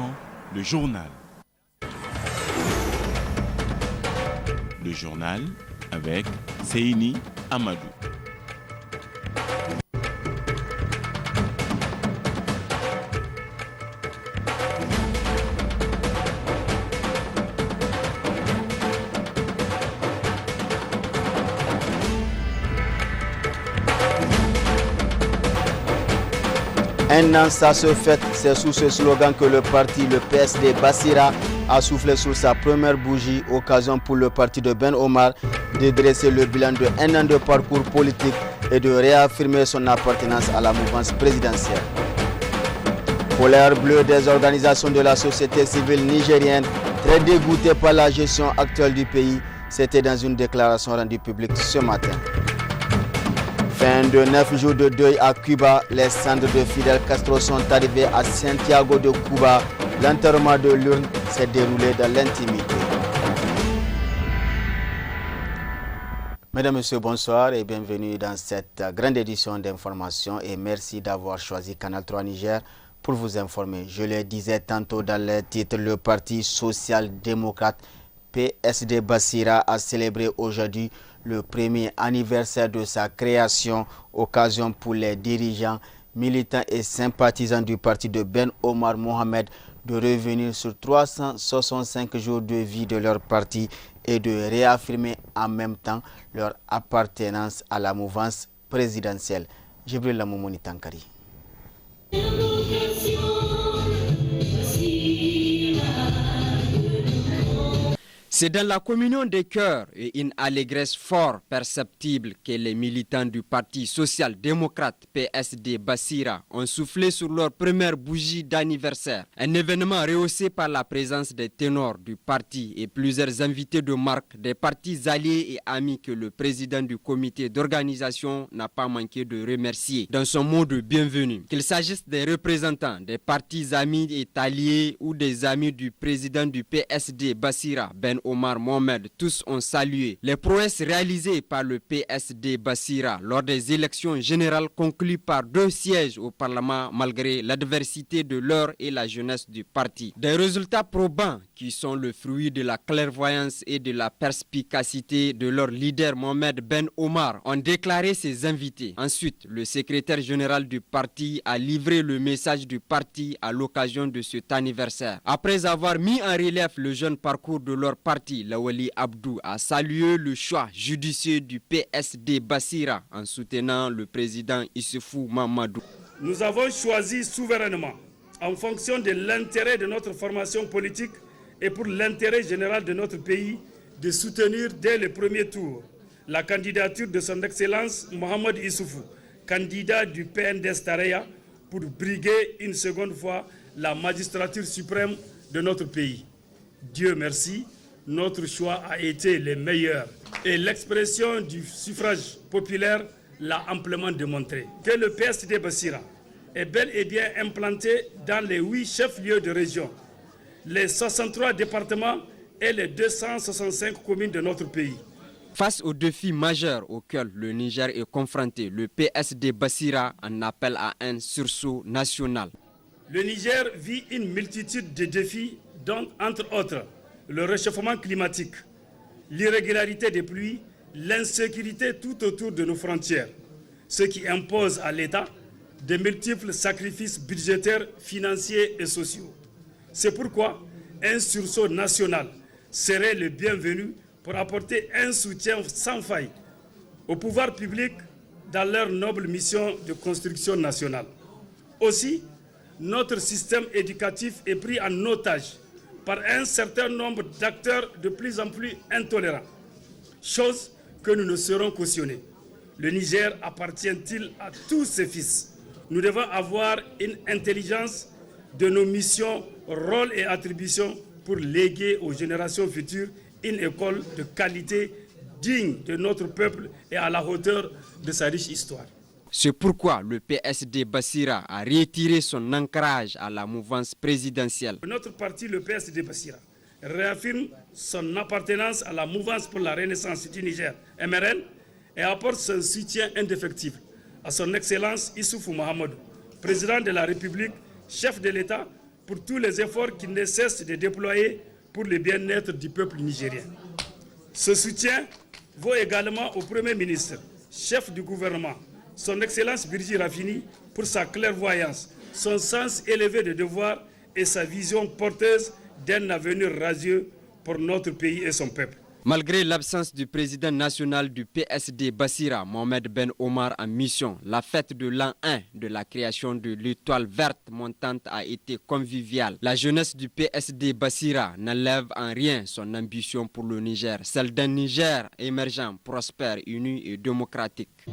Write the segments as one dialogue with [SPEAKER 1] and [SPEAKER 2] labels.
[SPEAKER 1] présent le journal. Le journal avec Seini Amadou.
[SPEAKER 2] Un an, ça se fête. C'est sous ce slogan que le parti, le PSD Bassira, a soufflé sur sa première bougie, occasion pour le parti de Ben Omar de dresser le bilan de un an de parcours politique et de réaffirmer son appartenance à la mouvance présidentielle. Colère bleue des organisations de la société civile nigérienne, très dégoûtées par la gestion actuelle du pays, c'était dans une déclaration rendue publique ce matin. Fin de 9 jours de deuil à Cuba, les cendres de Fidel Castro sont arrivés à Santiago de Cuba. L'enterrement de l'urne s'est déroulé dans l'intimité. Mesdames, Messieurs, bonsoir et bienvenue dans cette grande édition d'information et merci d'avoir choisi Canal 3 Niger pour vous informer. Je le disais tantôt dans les titres, le Parti social-démocrate PSD Bassira a célébré aujourd'hui le premier anniversaire de sa création, occasion pour les dirigeants, militants et sympathisants du parti de Ben Omar Mohamed de revenir sur 365 jours de vie de leur parti et de réaffirmer en même temps leur appartenance à la mouvance présidentielle. Jibril Lamoumouni Tankari.
[SPEAKER 3] C'est dans la communion des cœurs et une allégresse fort perceptible que les militants du Parti social-démocrate PSD Bassira ont soufflé sur leur première bougie d'anniversaire. Un événement rehaussé par la présence des ténors du parti et plusieurs invités de marque des partis alliés et amis que le président du comité d'organisation n'a pas manqué de remercier dans son mot de bienvenue. Qu'il s'agisse des représentants des partis amis et alliés ou des amis du président du PSD Bassira, Ben Omar Mohamed, tous ont salué les prouesses réalisées par le PSD Bassira lors des élections générales conclues par 2 sièges au Parlement malgré l'adversité de l'heure et la jeunesse du parti. Des résultats probants qui sont le fruit de la clairvoyance et de la perspicacité de leur leader Mohamed Ben Omar, ont déclaré ses invités. Ensuite, le secrétaire général du parti a livré le message du parti à l'occasion de cet anniversaire. Après avoir mis en relief le jeune parcours de leur parti, Lawali Abdou a salué le choix judicieux du PSD Bassira en soutenant le président Issoufou Mamadou.
[SPEAKER 4] Nous avons choisi souverainement, en fonction de l'intérêt de notre formation politique et pour l'intérêt général de notre pays, de soutenir dès le premier tour la candidature de son Excellence Mohamed Issoufou, candidat du PNDS Tareya, pour briguer une seconde fois la magistrature suprême de notre pays. Dieu merci, notre choix a été le meilleur et l'expression du suffrage populaire l'a amplement démontré. Que le PSD Bassira est bel et bien implanté dans les 8 chefs-lieux de région, les 63 départements et les 265 communes de notre pays.
[SPEAKER 3] Face aux défis majeurs auxquels le Niger est confronté, le PSD Bassira en appelle à un sursaut national.
[SPEAKER 4] Le Niger vit une multitude de défis, dont, entre autres, le réchauffement climatique, l'irrégularité des pluies, l'insécurité tout autour de nos frontières, ce qui impose à l'État de multiples sacrifices budgétaires, financiers et sociaux. C'est pourquoi un sursaut national serait le bienvenu pour apporter un soutien sans faille au pouvoir public dans leur noble mission de construction nationale. Aussi, notre système éducatif est pris en otage par un certain nombre d'acteurs de plus en plus intolérants, chose que nous ne saurons cautionner. Le Niger appartient-il à tous ses fils? Nous devons avoir une intelligence de nos missions, rôles et attributions pour léguer aux générations futures une école de qualité digne de notre peuple et à la hauteur de sa riche histoire.
[SPEAKER 3] C'est pourquoi le PSD Bassira a retiré son ancrage à la mouvance présidentielle.
[SPEAKER 4] Notre parti, le PSD Bassira, réaffirme son appartenance à la mouvance pour la renaissance du Niger, MRN, et apporte son soutien indéfectible à son Excellence Issoufou Mahamadou, président de la République, chef de l'État, pour tous les efforts qu'il ne cesse de déployer pour le bien-être du peuple nigérien. Ce soutien vaut également au Premier ministre, chef du gouvernement, son Excellence Birji Rafini, pour sa clairvoyance, son sens élevé de devoir et sa vision porteuse d'un avenir radieux pour notre pays et son peuple.
[SPEAKER 3] Malgré l'absence du président national du PSD Bassira, Mohamed Ben Omar en mission, la fête de l'an 1 de la création de l'étoile verte montante a été conviviale. La jeunesse du PSD Bassira n'enlève en rien son ambition pour le Niger, celle d'un Niger émergent, prospère, uni et démocratique.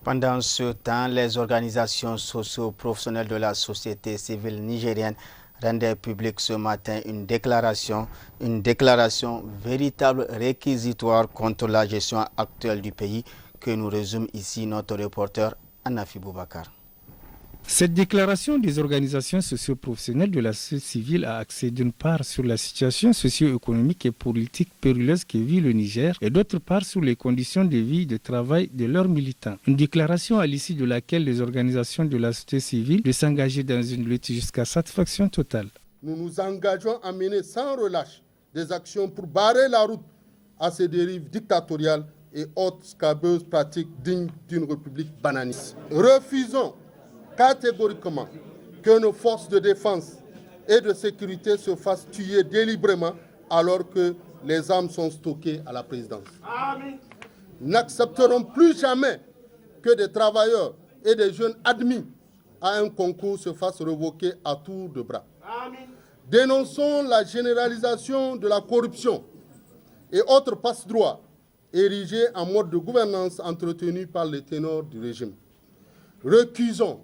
[SPEAKER 2] Pendant ce temps, les organisations socio-professionnelles de la société civile nigérienne rendaient publique ce matin une déclaration véritable réquisitoire contre la gestion actuelle du pays que nous résume ici notre reporter Anafi Boubacar.
[SPEAKER 5] Cette déclaration des organisations socio-professionnelles de la société civile a axé d'une part sur la situation socio-économique et politique périlleuse que vit le Niger et d'autre part sur les conditions de vie et de travail de leurs militants. Une déclaration à l'issue de laquelle les organisations de la société civile de s'engager dans une lutte jusqu'à satisfaction totale.
[SPEAKER 6] Nous nous engageons à mener sans relâche des actions pour barrer la route à ces dérives dictatoriales et autres scabreuses pratiques dignes d'une république bananiste. Refusons catégoriquement que nos forces de défense et de sécurité se fassent tuer délibérément alors que les armes sont stockées à la présidence. N'accepterons plus jamais que des travailleurs et des jeunes admis à un concours se fassent revoquer à tour de bras. Dénonçons la généralisation de la corruption et autres passe-droits érigés en mode de gouvernance entretenu par les ténors du régime. Recusons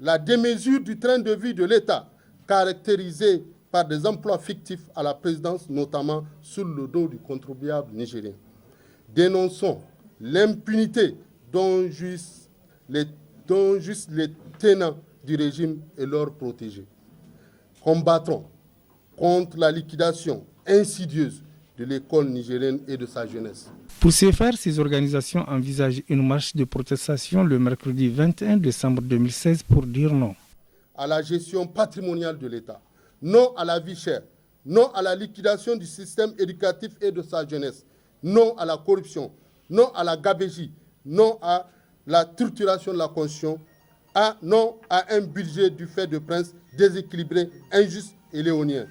[SPEAKER 6] la démesure du train de vie de l'État, caractérisé par des emplois fictifs à la présidence, notamment sur le dos du contribuable nigérien. Dénonçons l'impunité dont jouissent les tenants du régime et leurs protégés. Combattrons contre la liquidation insidieuse de l'école nigérienne et de sa jeunesse.
[SPEAKER 5] Pour ce faire, ces organisations envisagent une marche de protestation le mercredi 21 décembre 2016 pour dire non
[SPEAKER 6] à la gestion patrimoniale de l'État, non à la vie chère, non à la liquidation du système éducatif et de sa jeunesse, non à la corruption, non à la gabegie, non à la trituration de la Constitution, non à un budget du fait de prince déséquilibré, injuste et léonien.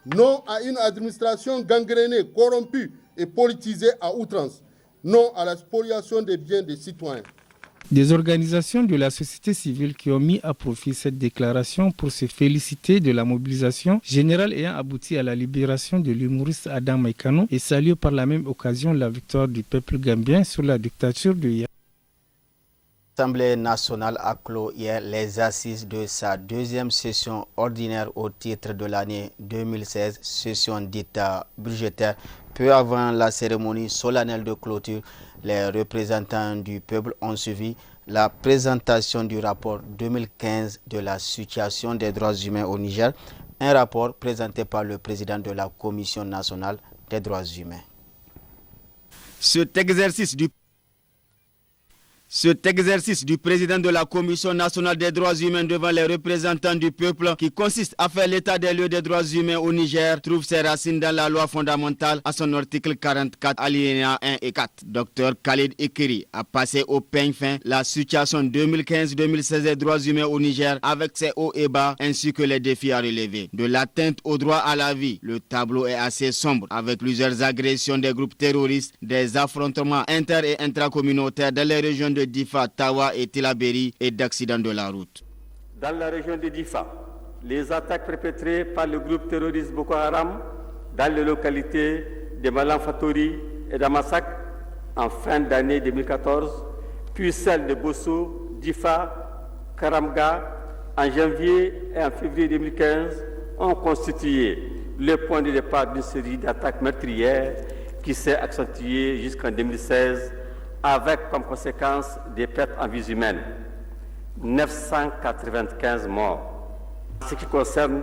[SPEAKER 6] Non à une administration gangrénée, corrompue et politisée à outrance. Non à la spoliation des biens des citoyens.
[SPEAKER 5] Des organisations de la société civile qui ont mis à profit cette déclaration pour se féliciter de la mobilisation générale ayant abouti à la libération de l'humoriste Adam Maïkano et saluer par la même occasion la victoire du peuple gambien sur la dictature de Yahya.
[SPEAKER 2] L'Assemblée nationale a clos hier les assises de sa deuxième session ordinaire au titre de l'année 2016, session dite budgétaire. Peu avant la cérémonie solennelle de clôture, les représentants du peuple ont suivi la présentation du rapport 2015 de la situation des droits humains au Niger, un rapport présenté par le président de la Commission nationale des droits humains.
[SPEAKER 1] Cet exercice du président de la Commission nationale des droits humains devant les représentants du peuple, qui consiste à faire l'état des lieux des droits humains au Niger, trouve ses racines dans la loi fondamentale à son article 44, alinéa 1 et 4. Dr Khalid Ekiri a passé au peigne fin la situation 2015-2016 des droits humains au Niger avec ses hauts et bas ainsi que les défis à relever. De l'atteinte au droit à la vie, le tableau est assez sombre avec plusieurs agressions des groupes terroristes, des affrontements inter- et intracommunautaires dans les régions de Difa, Tawa et Tilaberi et d'accidents de la route.
[SPEAKER 7] Dans la région de Difa, les attaques perpétrées par le groupe terroriste Boko Haram dans les localités de Malanfatori et d'Amasak en fin d'année 2014, puis celles de Bosso, Difa, Karamga en janvier et en février 2015 ont constitué le point de départ d'une série d'attaques meurtrières qui s'est accentuée jusqu'en 2016 avec comme conséquence des pertes en vies humaines, 995 morts. En ce qui concerne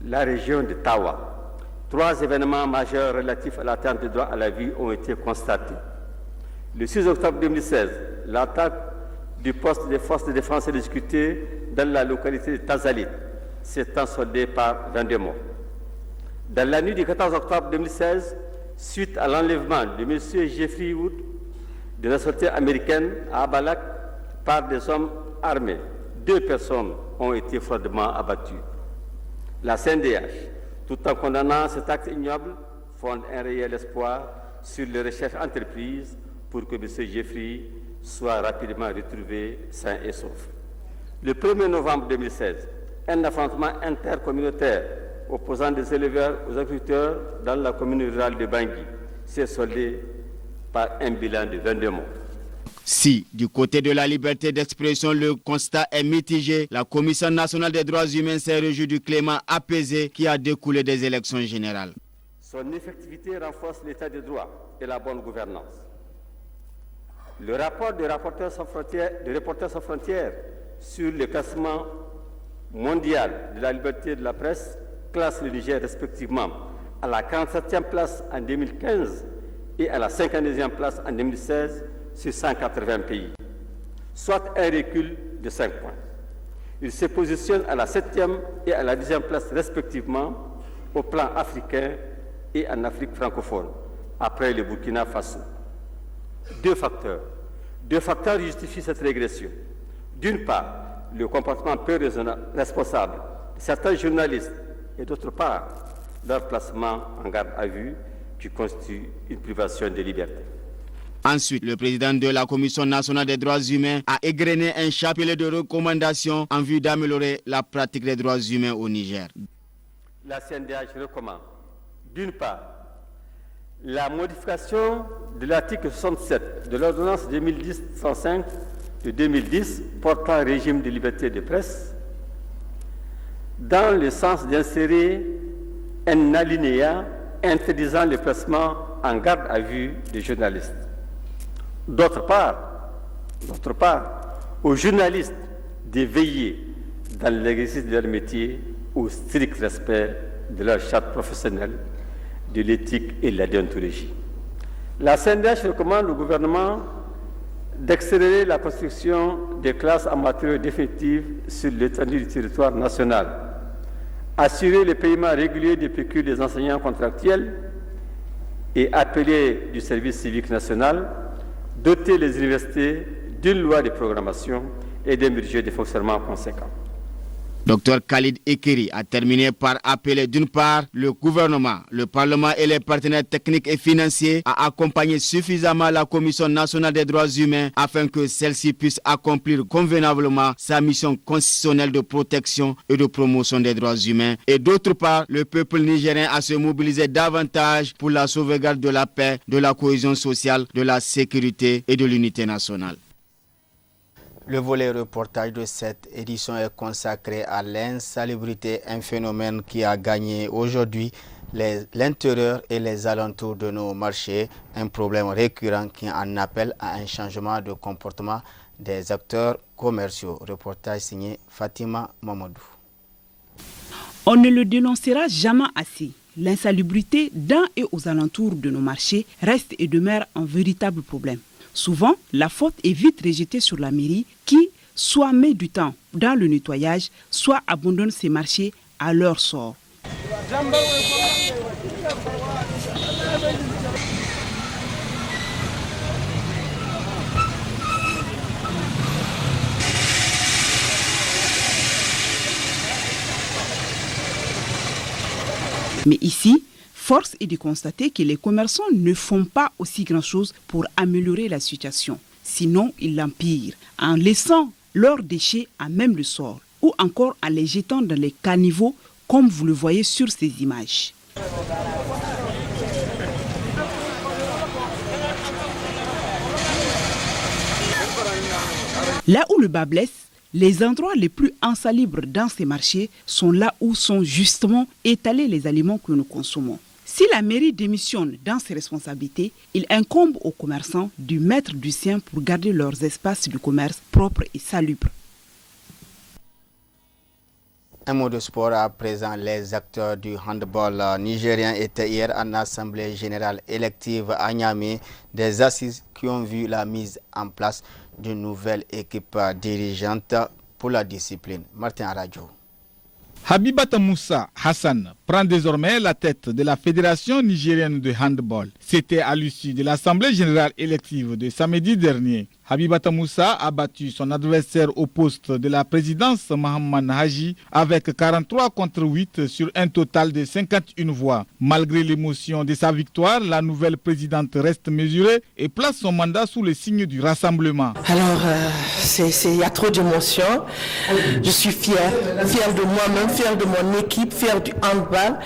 [SPEAKER 7] la région de Tawa, 3 événements majeurs relatifs à l'atteinte des droits à la vie ont été constatés. Le 6 octobre 2016, l'attaque du poste des forces de défense et de sécurité dans la localité de Tazalit s'étant soldée par 22 morts. Dans la nuit du 14 octobre 2016, suite à l'enlèvement de M. Jeffrey Wood de la société américaine à Abalak par des hommes armés, 2 personnes ont été froidement abattues. La CNDH, tout en condamnant cet acte ignoble, fonde un réel espoir sur les recherches entreprises pour que M. Jeffrey soit rapidement retrouvé sain et sauf. Le 1er novembre 2016, un affrontement intercommunautaire opposant des éleveurs aux agriculteurs dans la commune rurale de Bangui s'est soldé par un bilan de 22 morts.
[SPEAKER 1] Si, du côté de la liberté d'expression, le constat est mitigé, la Commission nationale des droits humains s'est réjouie du climat apaisé qui a découlé des élections générales.
[SPEAKER 7] Son effectivité renforce l'état de droit et la bonne gouvernance. Le rapport de Reporters sans frontières sur le classement mondial de la liberté de la presse classe le Niger respectivement à la 47e place en 2015 et à la 52e place en 2016 sur 180 pays, soit un recul de 5 points. Il se positionne à la 7e et à la 10e place respectivement au plan africain et en Afrique francophone, après le Burkina Faso. Deux facteurs justifient cette régression. D'une part, le comportement peu responsable de certains journalistes et d'autre part, leur placement en garde à vue qui constitue une privation de liberté.
[SPEAKER 1] Ensuite, le président de la Commission nationale des droits humains a égrené un chapelet de recommandations en vue d'améliorer la pratique des droits humains au Niger.
[SPEAKER 7] La CNDH recommande, d'une part, la modification de l'article 67 de l'ordonnance 2010-105 de 2010 portant régime de liberté de presse dans le sens d'insérer un alinéa interdisant le placement en garde à vue des journalistes. D'autre part, aux journalistes de veiller dans l'exercice de leur métier au strict respect de leur charte professionnelle, de l'éthique et de la déontologie. La CNDH recommande au gouvernement d'accélérer la construction des classes en matériaux définitifs sur l'étendue du territoire national, assurer le paiement régulier des pécules des enseignants contractuels et appelés du service civique national, doter les universités d'une loi de programmation et d'un budget de fonctionnement conséquent.
[SPEAKER 1] Dr Khalid Ekeri a terminé par appeler d'une part le gouvernement, le Parlement et les partenaires techniques et financiers à accompagner suffisamment la Commission nationale des droits humains afin que celle-ci puisse accomplir convenablement sa mission constitutionnelle de protection et de promotion des droits humains. Et d'autre part, le peuple nigérien à se mobiliser davantage pour la sauvegarde de la paix, de la cohésion sociale, de la sécurité et de l'unité nationale.
[SPEAKER 2] Le volet reportage de cette édition est consacré à l'insalubrité, un phénomène qui a gagné aujourd'hui l'intérieur et les alentours de nos marchés, un problème récurrent qui en appelle à un changement de comportement des acteurs commerciaux. Reportage signé Fatima Mamadou.
[SPEAKER 8] On ne le dénoncera jamais assez. L'insalubrité dans et aux alentours de nos marchés reste et demeure un véritable problème. Souvent, la faute est vite rejetée sur la mairie qui soit met du temps dans le nettoyage, soit abandonne ses marchés à leur sort. Mais ici, force est de constater que les commerçants ne font pas aussi grand-chose pour améliorer la situation. Sinon, ils l'empirent en laissant leurs déchets à même le sol ou encore en les jetant dans les caniveaux comme vous le voyez sur ces images. Là où le bas blesse, les endroits les plus insalubres dans ces marchés sont là où sont justement étalés les aliments que nous consommons. Si la mairie démissionne dans ses responsabilités, il incombe aux commerçants de mettre du sien pour garder leurs espaces de commerce propres et salubres.
[SPEAKER 2] Un mot de sport à présent. Les acteurs du handball nigérien étaient hier en assemblée générale élective à Niamey, des assises qui ont vu la mise en place d'une nouvelle équipe dirigeante pour la discipline. Martin Aradjo.
[SPEAKER 9] Habibata Moussa Hassan prend désormais la tête de la Fédération nigérienne de handball. C'était à l'issue de l'Assemblée générale élective de samedi dernier. Habibata Moussa a battu son adversaire au poste de la présidence Mohamed Haji avec 43 contre 8 sur un total de 51 voix. Malgré l'émotion de sa victoire, la nouvelle présidente reste mesurée et place son mandat sous le signe du rassemblement.
[SPEAKER 10] Alors, il y a trop d'émotions. Je suis fière de moi-même, fière de mon équipe, fière du handball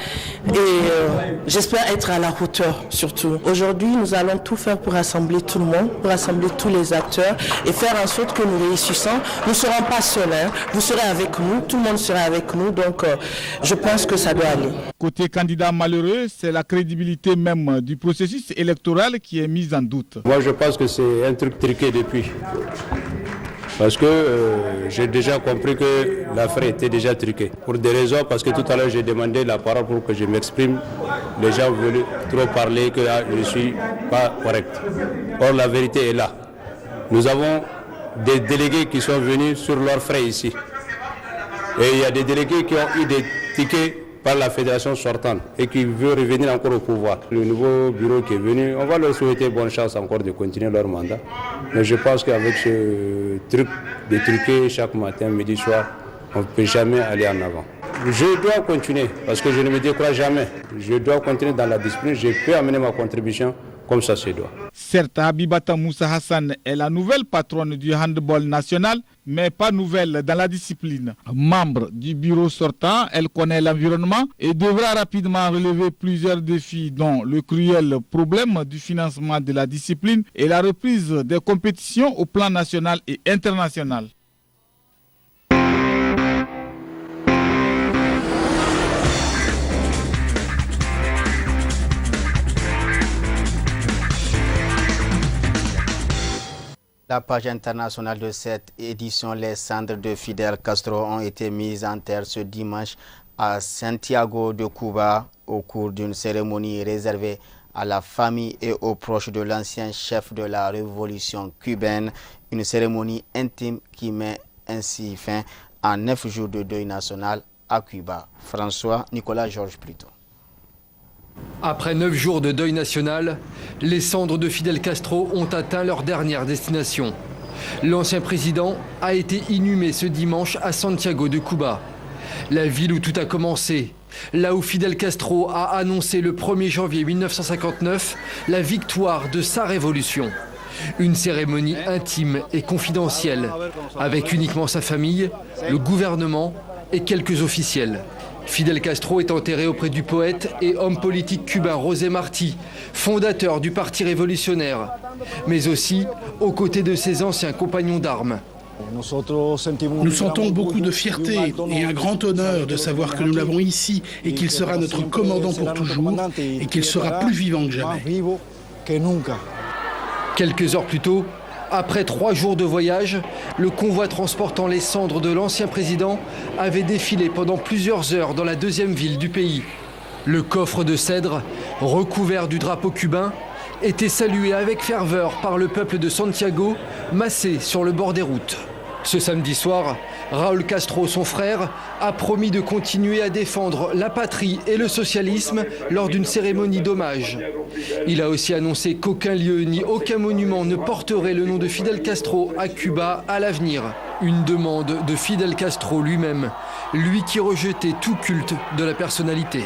[SPEAKER 10] et j'espère être à la hauteur surtout. Aujourd'hui, nous allons tout faire pour rassembler tout le monde, pour rassembler tous les acteurs et faire en sorte que nous réussissons. Nous ne serons pas seuls, vous serez avec nous, tout le monde sera avec nous, donc je pense que ça doit aller.
[SPEAKER 9] Côté candidat malheureux, c'est la crédibilité même du processus électoral qui est mise en doute.
[SPEAKER 11] Moi je pense que c'est un truc truqué depuis. Parce que j'ai déjà compris que l'affaire était déjà truquée. Pour des raisons, parce que tout à l'heure j'ai demandé la parole pour que je m'exprime. Les gens veulent trop parler que je ne suis pas correct. Or la vérité est là. Nous avons des délégués qui sont venus sur leurs frais ici. Et il y a des délégués qui ont eu des tickets par la fédération sortante et qui veulent revenir encore au pouvoir. Le nouveau bureau qui est venu, on va leur souhaiter bonne chance encore de continuer leur mandat. Mais je pense qu'avec ce truc de truquer chaque matin, midi, soir, on ne peut jamais aller en avant. Je dois continuer parce que je ne me décourage jamais. Je dois continuer dans la discipline, je peux amener ma contribution comme ça se doit.
[SPEAKER 9] Certes, Habibata Moussa Hassan est la nouvelle patronne du handball national, mais pas nouvelle dans la discipline. Membre du bureau sortant, elle connaît l'environnement et devra rapidement relever plusieurs défis, dont le cruel problème du financement de la discipline et la reprise des compétitions au plan national et international.
[SPEAKER 2] La page internationale de cette édition, les cendres de Fidel Castro ont été mises en terre ce dimanche à Santiago de Cuba au cours d'une cérémonie réservée à la famille et aux proches de l'ancien chef de la révolution cubaine. Une cérémonie intime qui met ainsi fin à 9 jours de deuil national à Cuba. François Nicolas Georges Pluto.
[SPEAKER 12] Après 9 jours de deuil national, les cendres de Fidel Castro ont atteint leur dernière destination. L'ancien président a été inhumé ce dimanche à Santiago de Cuba, la ville où tout a commencé, là où Fidel Castro a annoncé le 1er janvier 1959 la victoire de sa révolution. Une cérémonie intime et confidentielle, avec uniquement sa famille, le gouvernement et quelques officiels. Fidel Castro est enterré auprès du poète et homme politique cubain José Martí, fondateur du Parti révolutionnaire, mais aussi aux côtés de ses anciens compagnons d'armes.
[SPEAKER 13] Nous sentons beaucoup de fierté et un grand honneur de savoir que nous l'avons ici et qu'il sera notre commandant pour toujours et qu'il sera plus vivant que jamais.
[SPEAKER 12] Quelques heures plus tôt, après 3 jours de voyage, le convoi transportant les cendres de l'ancien président avait défilé pendant plusieurs heures dans la deuxième ville du pays. Le coffre de cèdre, recouvert du drapeau cubain, était salué avec ferveur par le peuple de Santiago, massé sur le bord des routes. Ce samedi soir, Raúl Castro, son frère, a promis de continuer à défendre la patrie et le socialisme lors d'une cérémonie d'hommage. Il a aussi annoncé qu'aucun lieu ni aucun monument ne porterait le nom de Fidel Castro à Cuba à l'avenir. Une demande de Fidel Castro lui-même, lui qui rejetait tout culte de la personnalité.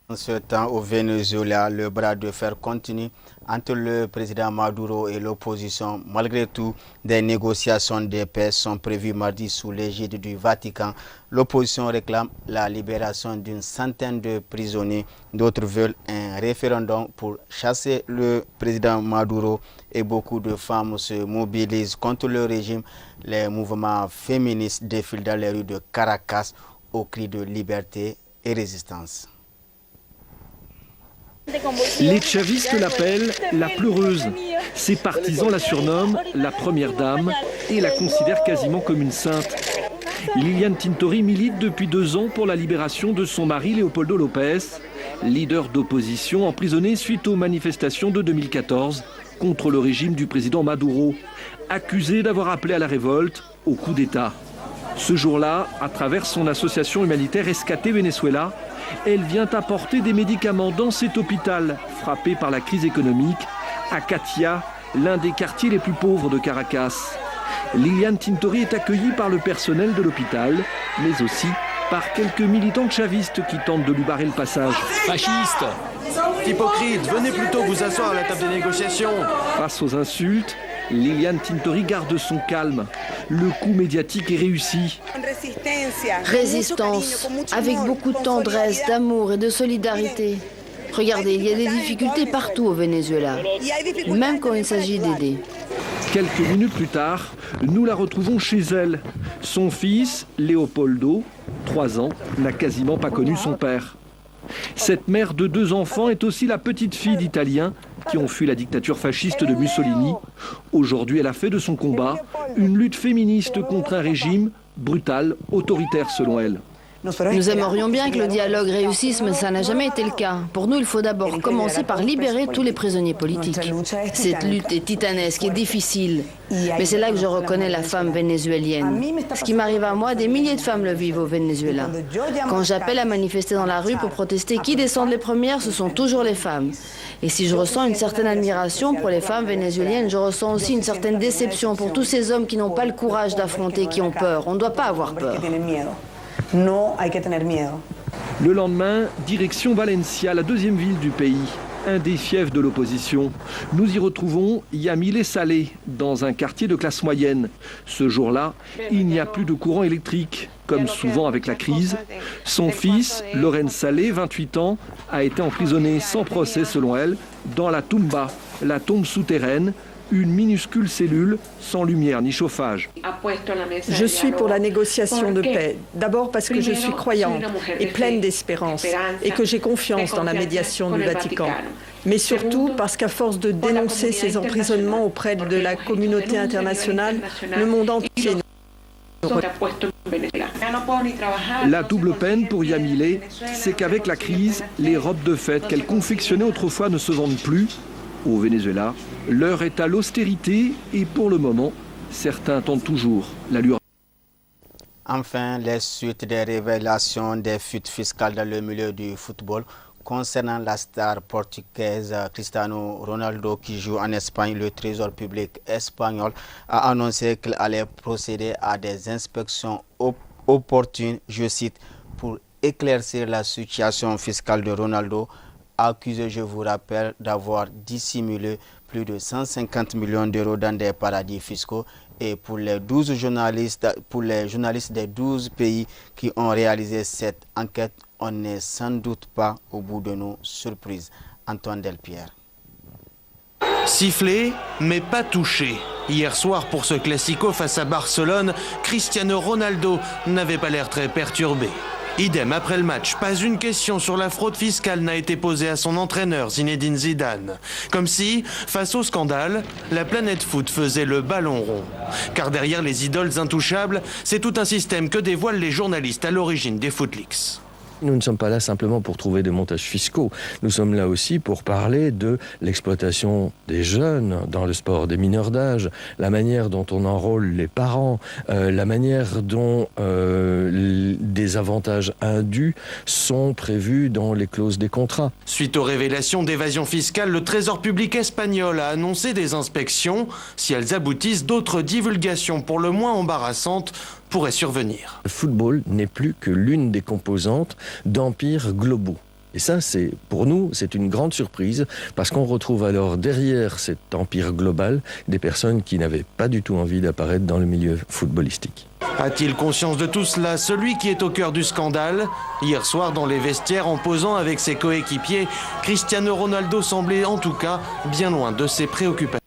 [SPEAKER 2] En ce temps, au Venezuela, le bras de fer continue entre le président Maduro et l'opposition. Malgré tout, des négociations de paix sont prévues mardi sous l'égide du Vatican. L'opposition réclame la libération d'une centaine de prisonniers. D'autres veulent un référendum pour chasser le président Maduro. Et beaucoup de femmes se mobilisent contre le régime. Les mouvements féministes défilent dans les rues de Caracas au cri de liberté et résistance.
[SPEAKER 14] Les chavistes l'appellent la pleureuse. Ses partisans la surnomment la première dame et la considèrent quasiment comme une sainte. Liliane Tintori milite depuis 2 ans pour la libération de son mari Leopoldo López, leader d'opposition emprisonné suite aux manifestations de 2014 contre le régime du président Maduro, accusé d'avoir appelé à la révolte, au coup d'État. Ce jour-là, à travers son association humanitaire Rescate Venezuela, elle vient apporter des médicaments dans cet hôpital frappé par la crise économique, à Katia, l'un des quartiers les plus pauvres de Caracas. Liliane Tintori est accueillie par le personnel de l'hôpital, mais aussi par quelques militants chavistes qui tentent de lui barrer le passage.
[SPEAKER 15] Fascistes, hypocrites, venez plutôt vous asseoir à la table des négociations.
[SPEAKER 14] Face aux insultes, Liliane Tintori garde son calme. Le coup médiatique est réussi.
[SPEAKER 16] Résistance, avec beaucoup de tendresse, d'amour et de solidarité. Regardez, il y a des difficultés partout au Venezuela, même quand il s'agit d'aider.
[SPEAKER 14] Quelques minutes plus tard, nous la retrouvons chez elle. Son fils, Leopoldo, 3 ans, n'a quasiment pas connu son père. Cette mère de 2 enfants est aussi la petite fille d'Italiens qui ont fui la dictature fasciste de Mussolini. Aujourd'hui, elle a fait de son combat une lutte féministe contre un régime brutal, autoritaire selon elle.
[SPEAKER 16] Nous aimerions bien que le dialogue réussisse, mais ça n'a jamais été le cas. Pour nous, il faut d'abord commencer par libérer tous les prisonniers politiques. Cette lutte est titanesque et difficile, mais c'est là que je reconnais la femme vénézuélienne. Ce qui m'arrive à moi, des milliers de femmes le vivent au Venezuela. Quand j'appelle à manifester dans la rue pour protester, qui descendent les premières, ce sont toujours les femmes. Et si je ressens une certaine admiration pour les femmes vénézuéliennes, je ressens aussi une certaine déception pour tous ces hommes qui n'ont pas le courage d'affronter, qui ont peur. On ne doit pas avoir peur.
[SPEAKER 14] Le lendemain, direction Valencia, la 2e ville du pays, un des fiefs de l'opposition. Nous y retrouvons Yamile Saleh, dans un quartier de classe moyenne. Ce jour-là, il n'y a plus de courant électrique, comme souvent avec la crise. Son fils, Loren Saleh, 28 ans, a été emprisonné sans procès selon elle, dans la Tumba, la tombe souterraine, une minuscule cellule sans lumière ni chauffage.
[SPEAKER 17] Je suis pour la négociation de paix. D'abord parce que je suis croyante et pleine d'espérance et que j'ai confiance dans la médiation du Vatican. Mais surtout parce qu'à force de dénoncer ces emprisonnements auprès de la communauté internationale, le monde entier...
[SPEAKER 14] La double peine pour Yamile, c'est qu'avec la crise, les robes de fête qu'elle confectionnait autrefois ne se vendent plus. Au Venezuela, l'heure est à l'austérité et pour le moment, certains tentent toujours la lueur.
[SPEAKER 2] Enfin, les suites des révélations des fuites fiscales dans le milieu du football concernant la star portugaise Cristiano Ronaldo qui joue en Espagne. Le Trésor public espagnol a annoncé qu'il allait procéder à des inspections opportunes, je cite, pour éclaircir la situation fiscale de Ronaldo, accusé, je vous rappelle, d'avoir dissimulé plus de 150 millions d'euros dans des paradis fiscaux. Et pour les journalistes des 12 pays qui ont réalisé cette enquête, on n'est sans doute pas au bout de nos surprises. Antoine Delpierre.
[SPEAKER 18] Sifflé, mais pas touché. Hier soir, pour ce Classico face à Barcelone, Cristiano Ronaldo n'avait pas l'air très perturbé. Idem après le match, pas une question sur la fraude fiscale n'a été posée à son entraîneur Zinedine Zidane. Comme si, face au scandale, la planète foot faisait le ballon rond. Car derrière les idoles intouchables, c'est tout un système que dévoilent les journalistes à l'origine des Footleaks.
[SPEAKER 19] Nous ne sommes pas là simplement pour trouver des montages fiscaux. Nous sommes là aussi pour parler de l'exploitation des jeunes dans le sport, des mineurs d'âge, la manière dont on enrôle les parents, la manière dont des avantages indus sont prévus dans les clauses des contrats.
[SPEAKER 18] Suite aux révélations d'évasion fiscale, le Trésor public espagnol a annoncé des inspections. Si elles aboutissent, d'autres divulgations pour le moins embarrassantes pourrait survenir.
[SPEAKER 19] Le football n'est plus que l'une des composantes d'empires globaux. Et ça, pour nous, c'est une grande surprise, parce qu'on retrouve alors derrière cet empire global des personnes qui n'avaient pas du tout envie d'apparaître dans le milieu footballistique.
[SPEAKER 18] A-t-il conscience de tout cela, celui qui est au cœur du scandale? Hier soir, dans les vestiaires, en posant avec ses coéquipiers, Cristiano Ronaldo semblait en tout cas bien loin de ses préoccupations.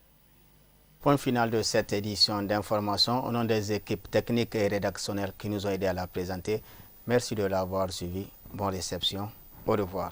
[SPEAKER 2] Point final de cette édition d'information au nom des équipes techniques et rédactionnelles qui nous ont aidés à la présenter. Merci de l'avoir suivi. Bonne réception. Au revoir.